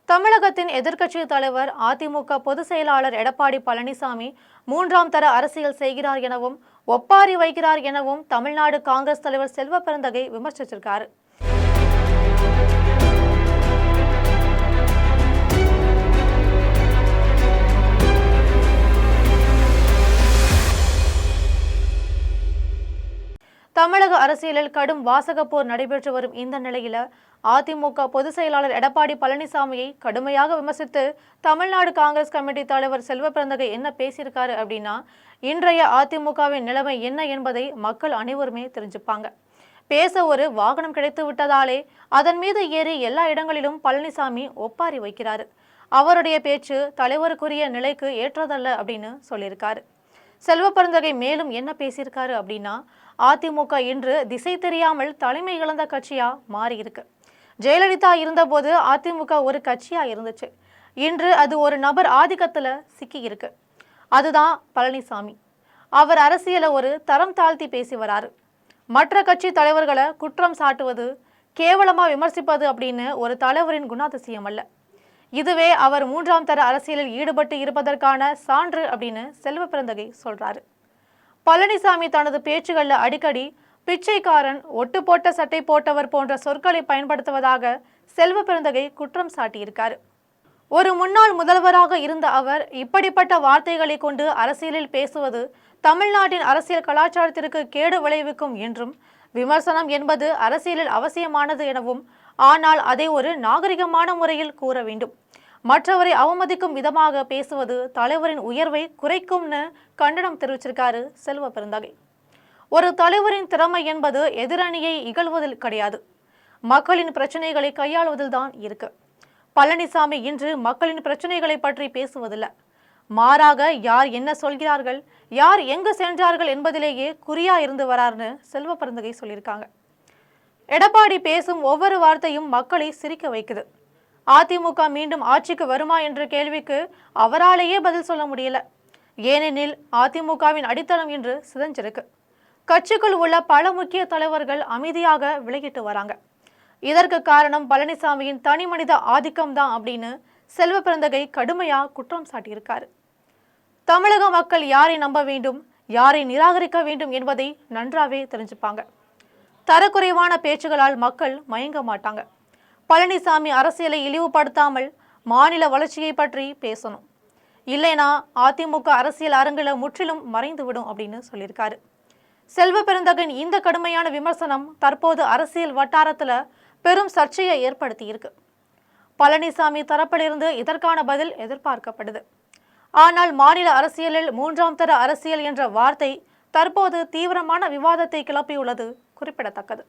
தமிழகத்தின் எதிர்க்கட்சி தலைவர் அதிமுக பொதுச் செயலாளர் எடப்பாடி பழனிசாமி மூன்றாம் தர அரசியல் செய்கிறார் எனவும் ஒப்பாரி வைக்கிறார் எனவும் தமிழ்நாடு காங்கிரஸ் தலைவர் செல்வ பெருந்தகை விமர்சிச்சிருக்காரு. தமிழக அரசியலில் கடும் வாசகப்போர் நடைபெற்று வரும் இந்த நிலையில அதிமுக பொதுச் செயலாளர் எடப்பாடி பழனிசாமியை கடுமையாக விமர்சித்து தமிழ்நாடு காங்கிரஸ் கமிட்டி தலைவர் செல்வ பெருந்தகை என்ன பேசியிருக்காரு அப்படின்னா, இன்றைய அதிமுகவின் நிலைமை என்ன என்பதை மக்கள் அனைவருமே தெரிஞ்சுப்பாங்க. பேச ஒரு வாகனம் கிடைத்து விட்டதாலே அதன் மீது ஏறி எல்லா இடங்களிலும் பழனிசாமி ஒப்பாரி வைக்கிறாரு. அவருடைய பேச்சு தலைவருக்குரிய நிலைக்கு ஏற்றதல்ல அப்படின்னு சொல்லியிருக்காரு. செல்வ பெருந்தகை மேலும் என்ன பேசியிருக்காரு அப்படின்னா, அதிமுக இன்று திசை தெரியாமல் தலைமை இழந்த கட்சியா மாறி இருக்கு. ஜெயலலிதா இருந்தபோது அதிமுக ஒரு கட்சியா இருந்துச்சு. இன்று அது ஒரு நபர் ஆதிக்கத்துல சிக்கி இருக்கு. அதுதான் பழனிசாமி. அவர் அரசியலை ஒரு தரம் தாழ்த்தி பேசி வராரு. மற்ற கட்சி தலைவர்களை குற்றம் சாட்டுவது, கேவலமா விமர்சிப்பது அப்படின்னு ஒரு தலைவரின் குணாதிசயம் அல்ல. இதுவே அவர் மூன்றாம் தர அரசியலில் ஈடுபட்டு இருப்பதற்கான சான்று அப்படின்னு செல்வ பெருந்தகை சொல்றாரு. பழனிசாமி தனது பேச்சுகளில் அடிக்கடி பிச்சைக்காரன், ஒட்டு போட்ட சட்டை போட்டவர் போன்ற சொற்களை பயன்படுத்துவதாக செல்வ பெருந்தகை குற்றம் சாட்டியிருக்காரு. ஒரு முன்னாள் முதல்வராக இருந்த அவர் இப்படிப்பட்ட வார்த்தைகளை கொண்டு அரசியலில் பேசுவது தமிழ்நாட்டின் அரசியல் கலாச்சாரத்திற்கு கேடு விளைவிக்கும் என்றும், விமர்சனம் என்பது அரசியலில் அவசியமானது எனவும், ஆனால் அதை ஒரு நாகரிகமான முறையில் கூற வேண்டும். மற்றவரை அவமதிக்கும் விதமாக பேசுவது தலைவரின் உயர்வை குறைக்கும்னு கண்டனம் தெரிவிச்சிருக்காரு செல்வ பெருந்தகை. ஒரு தலைவரின் திறமை என்பது எதிரணியை இகழ்வதில் கிடையாது, மக்களின் பிரச்சனைகளை கையாளுவதில் தான் இருக்கு. பழனிசாமி இன்று மக்களின் பிரச்சனைகளை பற்றி பேசுவதில்லை, மாறாக யார் என்ன சொல்கிறார்கள், யார் எங்கு சென்றார்கள் என்பதிலேயே குறியா இருந்து வரார்னு செல்வ பெருந்தகை சொல்லியிருக்காங்க. எடப்பாடி பேசும் ஒவ்வொரு வார்த்தையும் மக்களை சிரிக்க வைக்குது. அதிமுக மீண்டும் ஆட்சிக்கு வருமா என்ற கேள்விக்கு அவராலேயே பதில் சொல்ல முடியல. ஏனெனில் அதிமுகவின் அடித்தளம் இன்று சிதைஞ்சிருக்கு. கட்சிக்குள் உள்ள பல முக்கிய தலைவர்கள் அமைதியாக விலகிட்டு வராங்க. இதற்கு காரணம் பழனிசாமியின் தனி மனித ஆதிக்கம்தான் அப்படின்னு செல்வ பெருந்தகை கடுமையா குற்றம் சாட்டியிருக்காரு. தமிழக மக்கள் யாரை நம்ப வேண்டும், யாரை நிராகரிக்க வேண்டும் என்பதை நன்றாவே தெரிஞ்சுப்பாங்க. தரக்குறைவான பேச்சுகளால் மக்கள் மயங்க மாட்டாங்க. பழனிசாமி அரசியலை இழிவுபடுத்தாமல் மாநில வளர்ச்சியை பற்றி பேசணும், இல்லைனா அதிமுக அரசியல் அரங்கில முற்றிலும் மறைந்துவிடும் அப்படின்னு சொல்லியிருக்காரு. செல்வ பெருந்தகன் இந்த கடுமையான விமர்சனம் தற்போது அரசியல் வட்டாரத்துல பெரும் சர்ச்சையை ஏற்படுத்தி இருக்கு. பழனிசாமி தரப்பிலிருந்து இதற்கான பதில் எதிர்பார்க்கப்படுது. ஆனால் மாநில அரசியலில் மூன்றாம் தர அரசியல் என்ற வார்த்தை தற்போது தீவிரமான விவாதத்தை கிளப்பியுள்ளது குறிப்பிடத்தக்கது.